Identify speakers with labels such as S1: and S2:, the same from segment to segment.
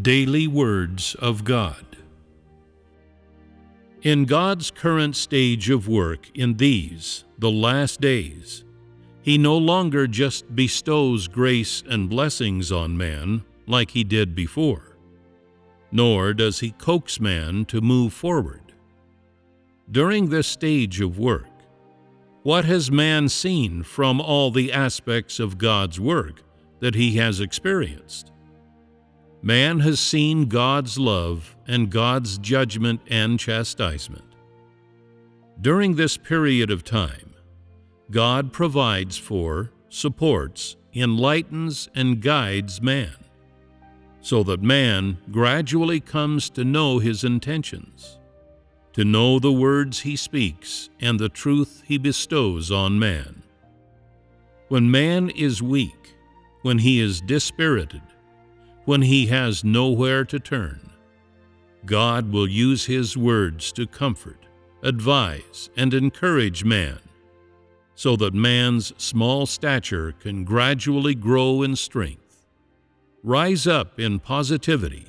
S1: Daily Words of God. In God's current stage of work in these, the last days, He no longer just bestows grace and blessings on man like He did before, nor does He coax man to move forward. During this stage of work, what has man seen from all the aspects of God's work that he has experienced? Man has seen God's love and God's judgment and chastisement. During this period of time, God provides for, supports, enlightens, and guides man, so that man gradually comes to know His intentions, to know the words He speaks and the truth He bestows on man. When man is weak, when he is dispirited, when he has nowhere to turn, God will use His words to comfort, advise, and encourage man, so that man's small stature can gradually grow in strength, rise up in positivity,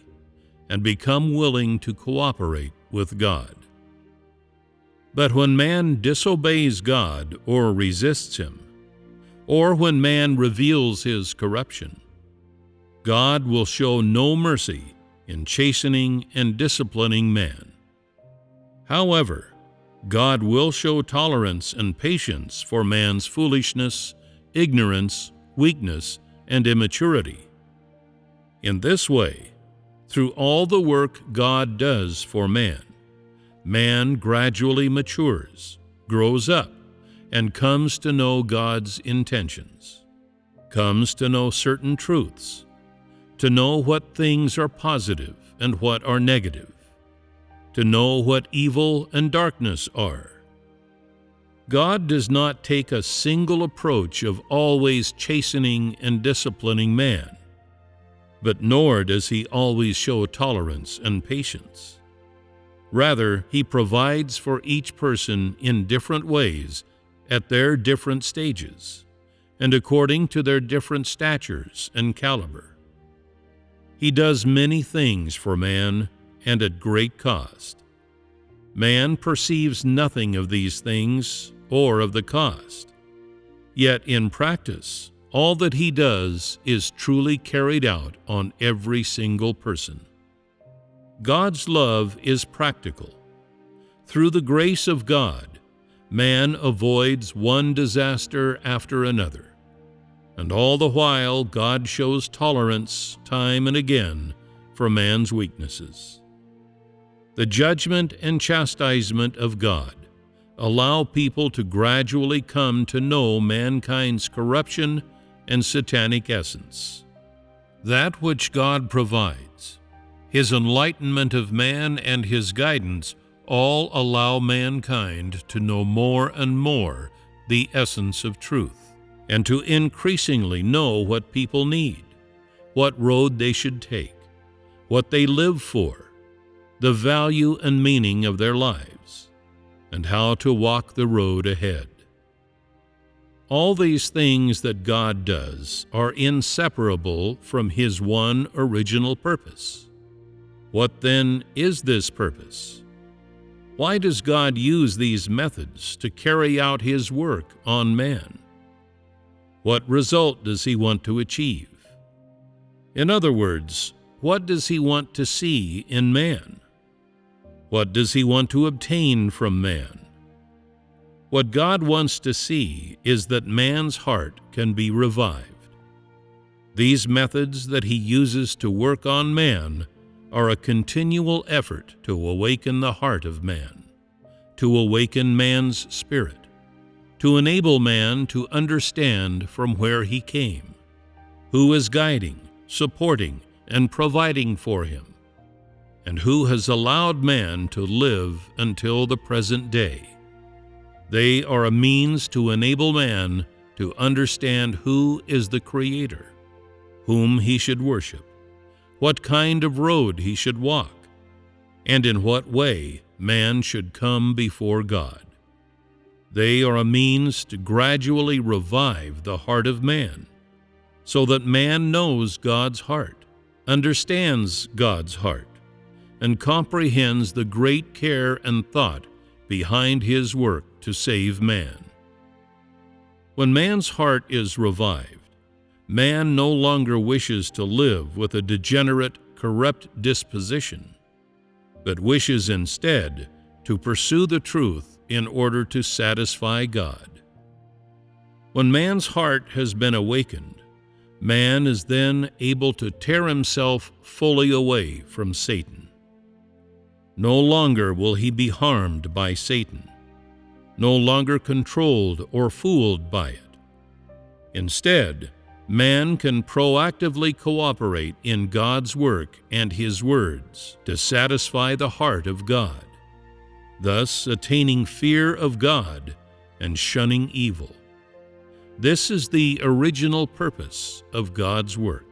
S1: and become willing to cooperate with God. But when man disobeys God or resists Him, or when man reveals his corruption, God will show no mercy in chastening and disciplining man. However, God will show tolerance and patience for man's foolishness, ignorance, weakness, and immaturity. In this way, through all the work God does for man, man gradually matures, grows up, and comes to know God's intentions, comes to know certain truths, to know what things are positive and what are negative, to know what evil and darkness are. God does not take a single approach of always chastening and disciplining man, but nor does He always show tolerance and patience. Rather, He provides for each person in different ways at their different stages, and according to their different statures and caliber. He does many things for man, and at great cost. Man perceives nothing of these things or of the cost. Yet in practice, all that He does is truly carried out on every single person. God's love is practical. Through the grace of God, man avoids one disaster after another, and all the while God shows tolerance time and again for man's weaknesses. The judgment and chastisement of God allow people to gradually come to know mankind's corruption and satanic essence. That which God provides, His enlightenment of man and His guidance, all allow mankind to know more and more the essence of truth, and to increasingly know what people need, what road they should take, what they live for, the value and meaning of their lives, and how to walk the road ahead. All these things that God does are inseparable from His one original purpose. What then is this purpose? Why does God use these methods to carry out His work on man? What result does He want to achieve? In other words, what does He want to see in man? What does He want to obtain from man? What God wants to see is that man's heart can be revived. These methods that He uses to work on man are a continual effort to awaken the heart of man, to awaken man's spirit, to enable man to understand from where he came, who is guiding, supporting, and providing for him, and who has allowed man to live until the present day. They are a means to enable man to understand who is the Creator, whom he should worship, what kind of road he should walk, and in what way man should come before God. They are a means to gradually revive the heart of man, so that man knows God's heart, understands God's heart and comprehends the great care and thought behind His work to save man. When man's heart is revived, man no longer wishes to live with a degenerate, corrupt disposition, but wishes instead to pursue the truth in order to satisfy God. When man's heart has been awakened, man is then able to tear himself fully away from Satan. No longer will he be harmed by Satan, no longer controlled or fooled by it. Instead, man can proactively cooperate in God's work and His words to satisfy the heart of God, thus attaining fear of God and shunning evil. This is the original purpose of God's work.